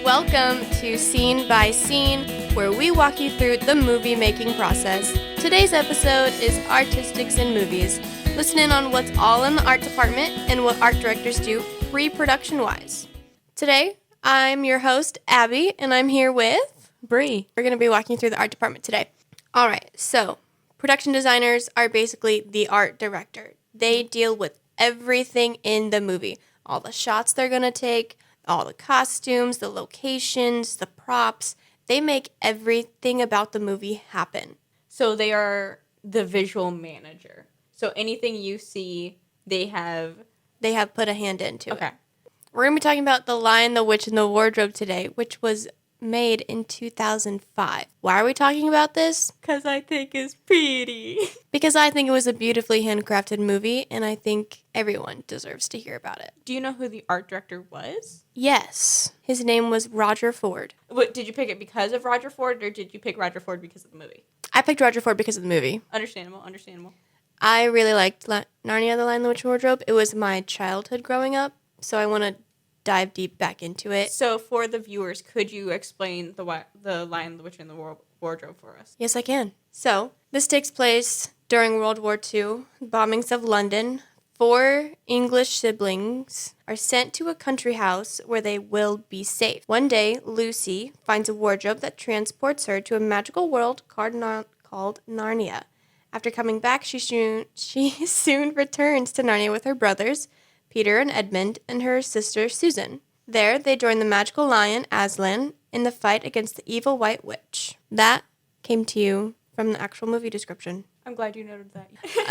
Welcome to Scene by Scene, where we walk you through the movie-making process. Today's episode is Artistics in Movies. Listen in on what's all in the art department and what art directors do pre-production-wise. Today, I'm your host, Abby, and I'm here with Bree. We're going to be walking through the art department today. All right, so production designers are basically the art director. They deal with everything in the movie. All the shots they're going to take, all the costumes, the locations, the props. They make everything about the movie happen. So they are the visual manager. So anything you see, they have put a hand into okay. it. We're going to be talking about The Lion, the Witch, and the Wardrobe today, which was made in 2005. Why are we talking about this? Because I think it's pretty. Because I think it was a beautifully handcrafted movie, and I think everyone deserves to hear about it. Do you know who the art director was? Yes. His name was Roger Ford. What, did you pick it because of Roger Ford, or did you pick Roger Ford because of the movie? I picked Roger Ford because of the movie. Understandable. I really liked Narnia, The Lion, the Witch, and the Wardrobe. It was my childhood growing up, so I want to dive deep back into it. So for the viewers, could you explain the Lion, the Witch, and the Wardrobe for us? Yes, I can. So this takes place during World War II, bombings of London. 4 English siblings are sent to a country house where they will be safe. One day, Lucy finds a wardrobe that transports her to a magical world called Narnia. After coming back, she soon returns to Narnia with her brothers, Peter and Edmund, and her sister Susan. There, they join the magical lion, Aslan, in the fight against the evil White Witch. That came to you from the actual movie description. I'm glad you noted that.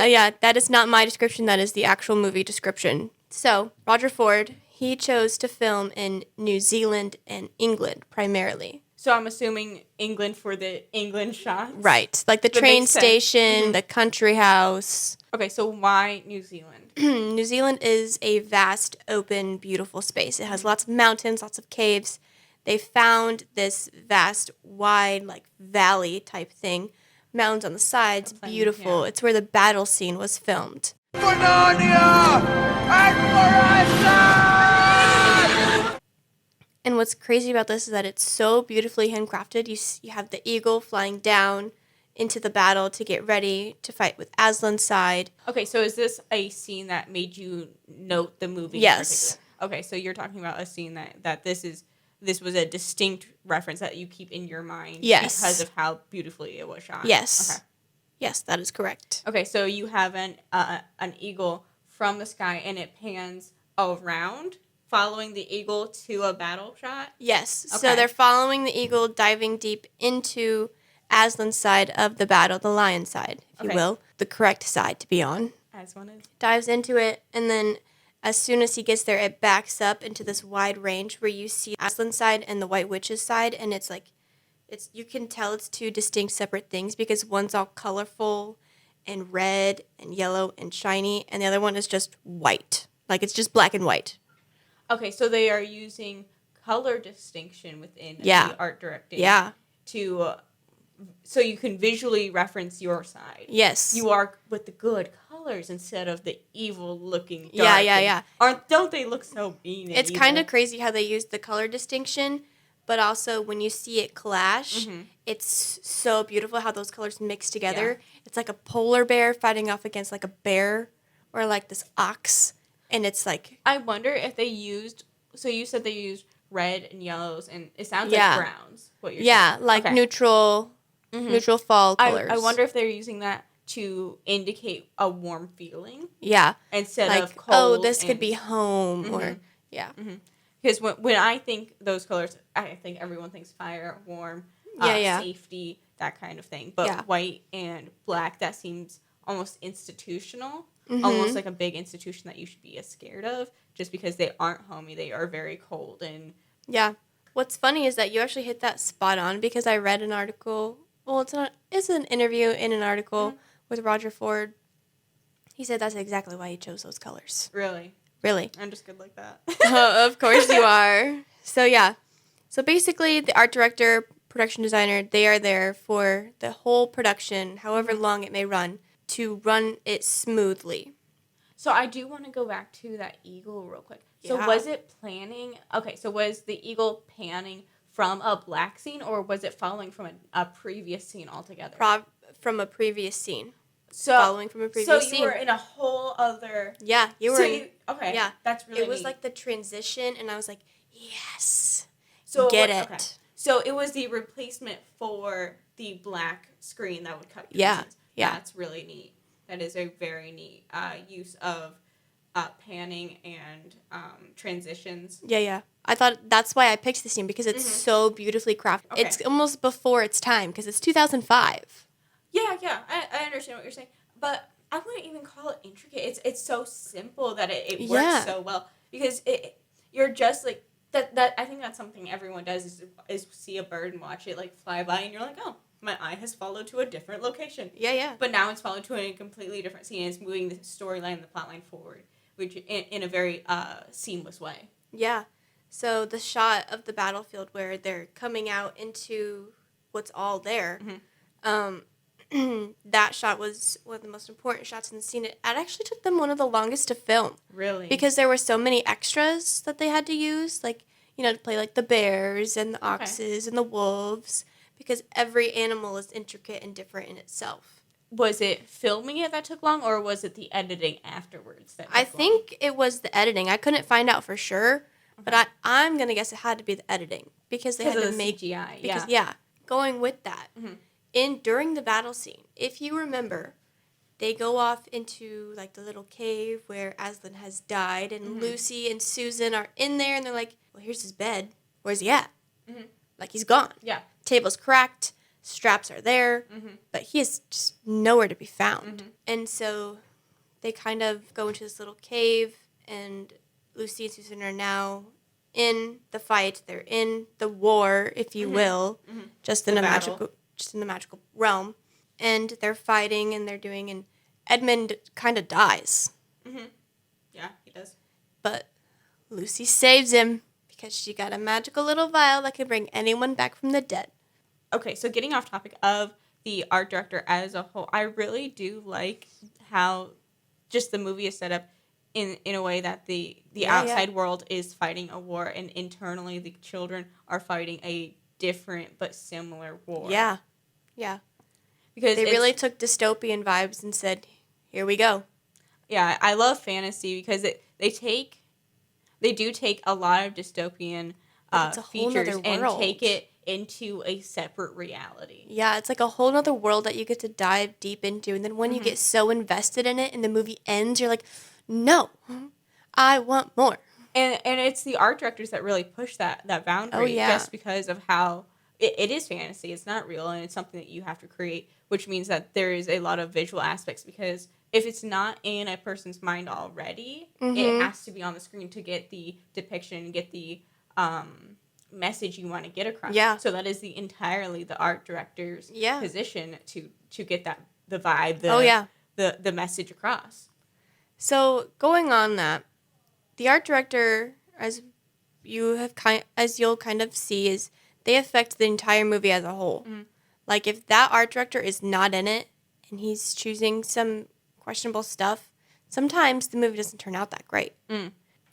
Yeah, that is not my description. That is the actual movie description. So, Roger Ford, he chose to film in New Zealand and England primarily. So I'm assuming England for the England shots? Right. Like the train station, the country house. Okay, so why New Zealand? New Zealand is a vast, open, beautiful space. It has lots of mountains, lots of caves. They found this vast, wide, like valley type thing. Mountains on the sides, beautiful. Yeah. It's where the battle scene was filmed. For Narnia! And for And what's crazy about this is that it's so beautifully handcrafted. You have the eagle flying down into the battle to get ready to fight with Aslan's side. Okay, so is this a scene that made you note the movie? Yes. Okay, so you're talking about a scene that this was a distinct reference that you keep in your mind. Yes. Because of how beautifully it was shot. Yes. Okay. Yes, that is correct. Okay, so you have an eagle from the sky and it pans around, following the eagle to a battle shot? Yes. Okay. So they're following the eagle, diving deep into Aslan's side of the battle, the lion side, if you will. The correct side to be on. As one is. Dives into it, and then as soon as he gets there, it backs up into this wide range where you see Aslan's side and the White Witch's side, and it's like, you can tell it's 2 distinct separate things because one's all colorful and red and yellow and shiny, and the other one is just white. Like, it's just black and white. Okay, so they are using color distinction within the art directing. Yeah. So you can visually reference your side. Yes. You are with the good colors instead of the evil-looking dark. Yeah. Don't they look so mean and It's evil? kind of crazy how they use the color distinction, but also when you see it clash, it's so beautiful how those colors mix together. Yeah. It's like a polar bear fighting off against like a bear or like this ox, and it's like... I wonder if they used... So you said they used red and yellows, and it sounds like browns, what you're saying. Like neutral fall colors. I wonder if they're using that to indicate a warm feeling. Yeah. Instead like, of cold. This could be home or, Because when I think those colors, I think everyone thinks fire, warm, safety, that kind of thing. But white and black, that seems almost institutional. Almost like a big institution that you should be scared of just because they aren't homey. They are very cold. And yeah. What's funny is that you actually hit that spot on because I read an article. Well, it's an interview in an article with Roger Ford. He said that's exactly why he chose those colors. Really? Really. I'm just good like that. Of course you are. So, yeah. So, basically, the art director, production designer, they are there for the whole production, however long it may run, to run it smoothly. So, I do want to go back to that eagle real quick. So was it planning? Okay, so was the eagle panning from a black scene, or was it following from a previous scene altogether? From a previous scene. So following from a previous scene. So you were in a whole other... Yeah, you were okay, yeah. That's really It was neat. like the transition, and I was like, yes, so get it. Okay. So it was the replacement for the black screen that would cut. Yeah. That's really neat. That is a very neat use of panning and transitions. Yeah. I thought that's why I picked the scene, because it's so beautifully crafted. Okay. It's almost before its time, because it's 2005. Yeah, I understand what you're saying, but I wouldn't even call it intricate. It's so simple that it works so well, because you're just like that. I think that's something everyone does is see a bird and watch it like fly by, and you're like, oh, my eye has followed to a different location. Yeah. But now it's followed to a completely different scene. And it's moving the storyline, the plotline forward, which in a very seamless way. Yeah. So the shot of the battlefield where they're coming out into what's all there. That shot was one of the most important shots in the scene. It actually took them one of the longest to film. Really? Because there were so many extras that they had to use, like, to play like the bears and the oxes and the wolves, because every animal is intricate and different in itself. Was it filming it that took long, or was it the editing afterwards that took I think it was the editing. I couldn't find out for sure, but I'm going to guess it had to be the editing, because they had to make CGI. Because, going with that. During the battle scene, if you remember, they go off into like the little cave where Aslan has died, and Lucy and Susan are in there, and they're like, well, here's his bed. Where's he at? Like, he's gone. Yeah. Table's cracked, straps are there, but he is just nowhere to be found. And so they kind of go into this little cave, and Lucy and Susan are now in the fight. They're in the war, if you will, just in the magical realm, and they're fighting, and they're doing, and Edmund kind of dies. Yeah, he does. But Lucy saves him, because she got a magical little vial that can bring anyone back from the dead. Okay, so getting off topic of the art director as a whole, I really do like how just the movie is set up in a way that the outside world is fighting a war, and internally the children are fighting a different but similar war. Yeah. Because they really took dystopian vibes and said, here we go. Yeah, I love fantasy because they do take a lot of dystopian features and take it into a separate reality. Yeah, it's like a whole other world that you get to dive deep into, and then when you get so invested in it and the movie ends, you're like, no, I want more. And it's the art directors that really push that boundary, just because of how it is fantasy. It's not real, and it's something that you have to create, which means that there is a lot of visual aspects, because if it's not in a person's mind already, it has to be on the screen to get the depiction, get the message you want to get across. Yeah. So that is entirely the art director's position to get the vibe, the message across. So going on that, the art director, as you'll kind of see, is they affect the entire movie as a whole. Like, if that art director is not in it and he's choosing some questionable stuff, sometimes the movie doesn't turn out that great.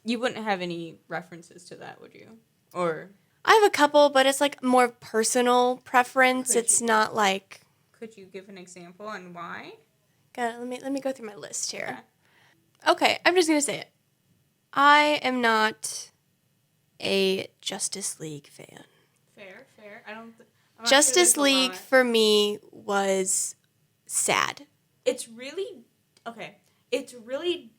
You wouldn't have any references to that, would you? Or I have a couple, but it's like more personal preference. It's not like. Could you give an example and why? Let me go through my list here. Okay, I'm just gonna say it. I am not a Justice League fan. Fair. Justice League for me was sad. It's really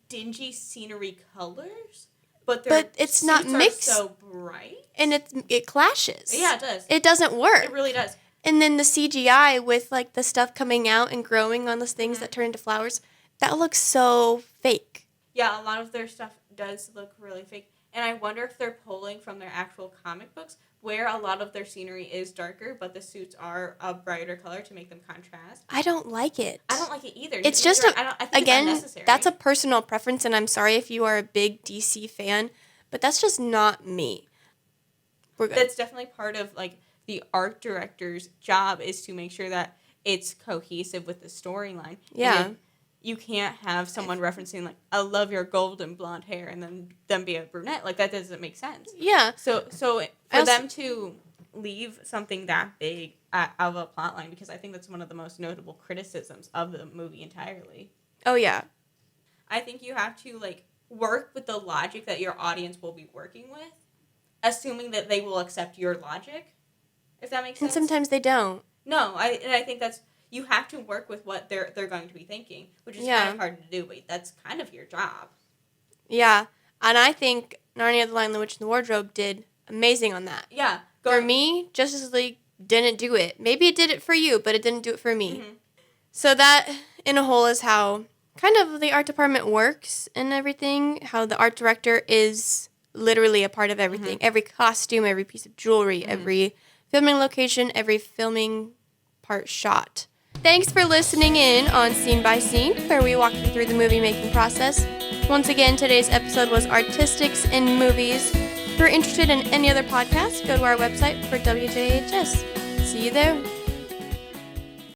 dingy scenery colors, but it's not mixed. Are so bright, and it clashes. Yeah, it does. It doesn't work. It really does. And then the CGI with like the stuff coming out and growing on those things that turn into flowers, that looks so fake. Yeah, a lot of their stuff does look really fake. And I wonder if they're pulling from their actual comic books, where a lot of their scenery is darker, but the suits are a brighter color to make them contrast. I don't like it. I don't like it either. It's just that's a personal preference, and I'm sorry if you are a big DC fan, but that's just not me. We're good. That's definitely part of like the art director's job, is to make sure that it's cohesive with the storyline. Yeah. you can't have someone referencing, like, I love your golden blonde hair, and then them be a brunette. Like, that doesn't make sense. Yeah. So for them to leave something that big out of a plot line, because I think that's one of the most notable criticisms of the movie entirely. Oh, yeah. I think you have to, like, work with the logic that your audience will be working with, assuming that they will accept your logic, if that makes sense. And sometimes they don't. No, I think that's, you have to work with what they're going to be thinking, which is kind of hard to do, but that's kind of your job. Yeah, and I think Narnia: The Lion, the Witch, and the Wardrobe did amazing on that. Yeah. For me, Justice League didn't do it. Maybe it did it for you, but it didn't do it for me. Mm-hmm. So that, in a whole, is how kind of the art department works and everything, how the art director is literally a part of everything. Mm-hmm. Every costume, every piece of jewelry, every filming location, every filming part shot. Thanks for listening in on Scene by Scene, where we walk you through the movie-making process. Once again, today's episode was Artistics in Movies. If you're interested in any other podcasts, go to our website for WJHS. See you there.